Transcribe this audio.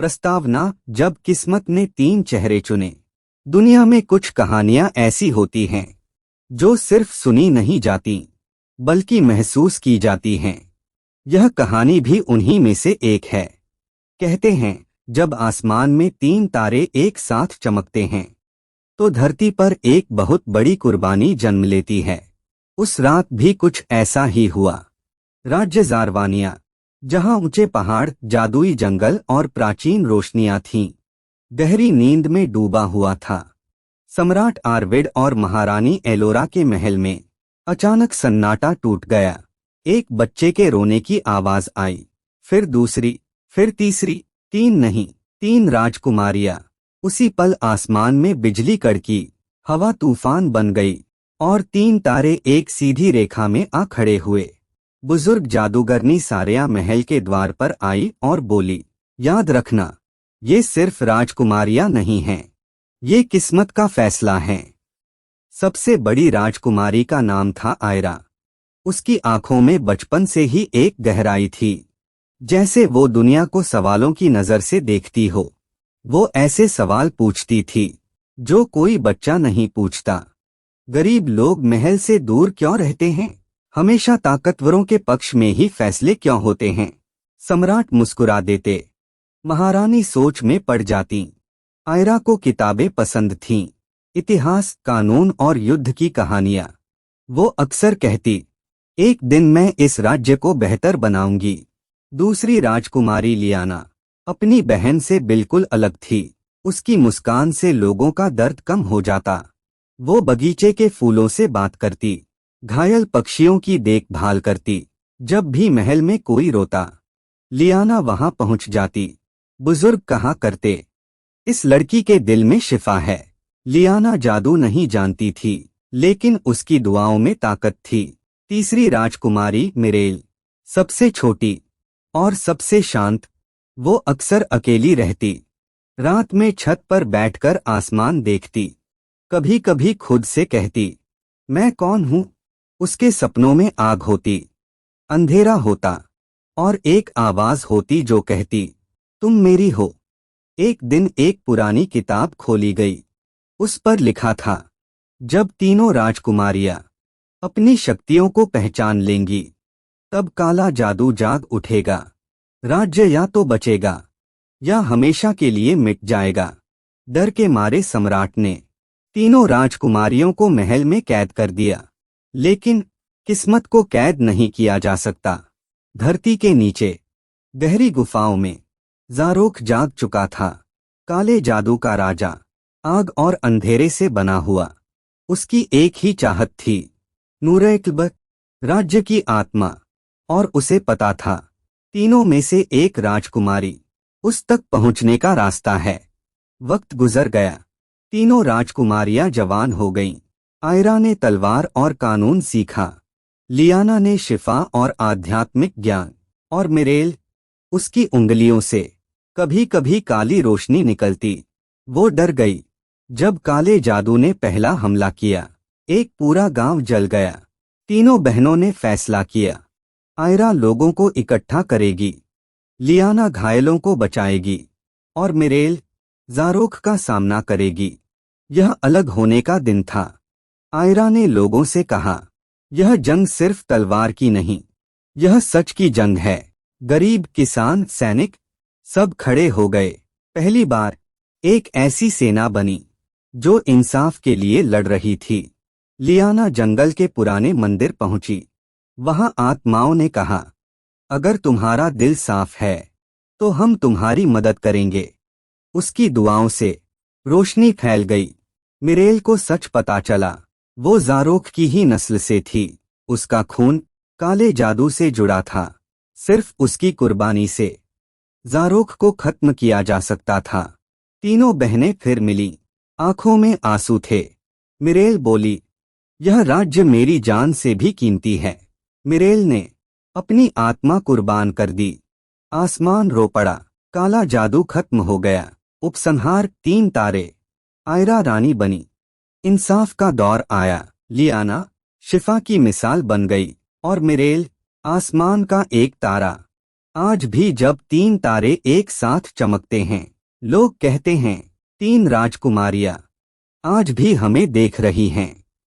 प्रस्तावना। जब किस्मत ने 3 चेहरे चुने। दुनिया में कुछ कहानियां ऐसी होती हैं जो सिर्फ सुनी नहीं जाती बल्कि महसूस की जाती हैं। यह कहानी भी उन्हीं में से एक है। कहते हैं जब आसमान में 3 तारे एक साथ चमकते हैं तो धरती पर एक बहुत बड़ी कुर्बानी जन्म लेती है। उस रात भी कुछ ऐसा ही हुआ। राज्य ज़ारवानिया, जहां ऊंचे पहाड़, जादुई जंगल और प्राचीन रोशनियां थीं, गहरी नींद में डूबा हुआ था। सम्राट आर्विड और महारानी एलोरा के महल में अचानक सन्नाटा टूट गया। एक बच्चे के रोने की आवाज आई, फिर दूसरी, फिर तीसरी। 3 नहीं, 3 राजकुमारियां। उसी पल आसमान में बिजली कड़की, हवा तूफान बन गई और 3 तारे एक सीधी रेखा में आ खड़े हुए। बुजुर्ग जादूगरनी सारेया महल के द्वार पर आई और बोली, याद रखना, ये सिर्फ राजकुमारियां नहीं हैं, ये किस्मत का फैसला है। सबसे बड़ी राजकुमारी का नाम था आयरा। उसकी आंखों में बचपन से ही एक गहराई थी, जैसे वो दुनिया को सवालों की नजर से देखती हो। वो ऐसे सवाल पूछती थी जो कोई बच्चा नहीं पूछता। गरीब लोग महल से दूर क्यों रहते हैं? हमेशा ताकतवरों के पक्ष में ही फैसले क्यों होते हैं? सम्राट मुस्कुरा देते। महारानी सोच में पड़ जाती। आयरा को किताबें पसंद थीं, इतिहास, कानून और युद्ध की कहानियां। वो अक्सर कहती, एक दिन मैं इस राज्य को बेहतर बनाऊंगी। दूसरी राजकुमारी लियाना अपनी बहन से बिल्कुल अलग थी। उसकी मुस्कान से लोगों का दर्द कम हो जाता। वो बगीचे के फूलों से बात करती, घायल पक्षियों की देखभाल करती। जब भी महल में कोई रोता, लियाना वहां पहुंच जाती। बुजुर्ग कहा करते, इस लड़की के दिल में शिफा है। लियाना जादू नहीं जानती थी, लेकिन उसकी दुआओं में ताकत थी। तीसरी राजकुमारी मिरेल, सबसे छोटी और सबसे शांत। वो अक्सर अकेली रहती, रात में छत पर बैठकर आसमान देखती। कभी कभी खुद से कहती, मैं कौन हूँ? उसके सपनों में आग होती, अंधेरा होता और एक आवाज होती जो कहती, तुम मेरी हो। एक दिन एक पुरानी किताब खोली गई। उस पर लिखा था, जब तीनों राजकुमारियां अपनी शक्तियों को पहचान लेंगी, तब काला जादू जाग उठेगा। राज्य या तो बचेगा या हमेशा के लिए मिट जाएगा। डर के मारे सम्राट ने तीनों राजकुमारियों को महल में कैद कर दिया, लेकिन किस्मत को कैद नहीं किया जा सकता। धरती के नीचे गहरी गुफाओं में ज़ारोख जाग चुका था। काले जादू का राजा, आग और अंधेरे से बना हुआ। उसकी एक ही चाहत थी, नूर-ए-किल्बत, राज्य की आत्मा। और उसे पता था, तीनों में से एक राजकुमारी उस तक पहुंचने का रास्ता है। वक्त गुजर गया। तीनों राजकुमारियां जवान हो गईं। आयरा ने तलवार और कानून सीखा, लियाना ने शिफा और आध्यात्मिक ज्ञान, और मिरेल, उसकी उंगलियों से कभी कभी काली रोशनी निकलती। वो डर गई जब काले जादू ने पहला हमला किया। एक पूरा गांव जल गया। तीनों बहनों ने फैसला किया, आयरा लोगों को इकट्ठा करेगी, लियाना घायलों को बचाएगी और मिरेल ज़ारोख का सामना करेगी। यह अलग होने का दिन था। आयरा ने लोगों से कहा, यह जंग सिर्फ तलवार की नहीं, यह सच की जंग है। गरीब, किसान, सैनिक सब खड़े हो गए। पहली बार एक ऐसी सेना बनी जो इंसाफ के लिए लड़ रही थी। लियाना जंगल के पुराने मंदिर पहुंची। वहां आत्माओं ने कहा, अगर तुम्हारा दिल साफ है तो हम तुम्हारी मदद करेंगे। उसकी दुआओं से रोशनी फैल गई। मिरेल को सच पता चला, वो ज़ारोख की ही नस्ल से थी। उसका खून काले जादू से जुड़ा था। सिर्फ उसकी कुर्बानी से ज़ारोख को खत्म किया जा सकता था। तीनों बहनें फिर मिलीं। आंखों में आंसू थे। मिरेल बोली, यह राज्य मेरी जान से भी कीमती है। मिरेल ने अपनी आत्मा कुर्बान कर दी। आसमान रो पड़ा। काला जादू खत्म हो गया। उपसंहार 3 तारे। आयरा रानी बनी। इंसाफ का दौर आया। लियाना शिफा की मिसाल बन गई और मिरेल आसमान का एक तारा। आज भी जब तीन तारे एक साथ चमकते हैं, लोग कहते हैं तीन राजकुमारियां आज भी हमें देख रही हैं।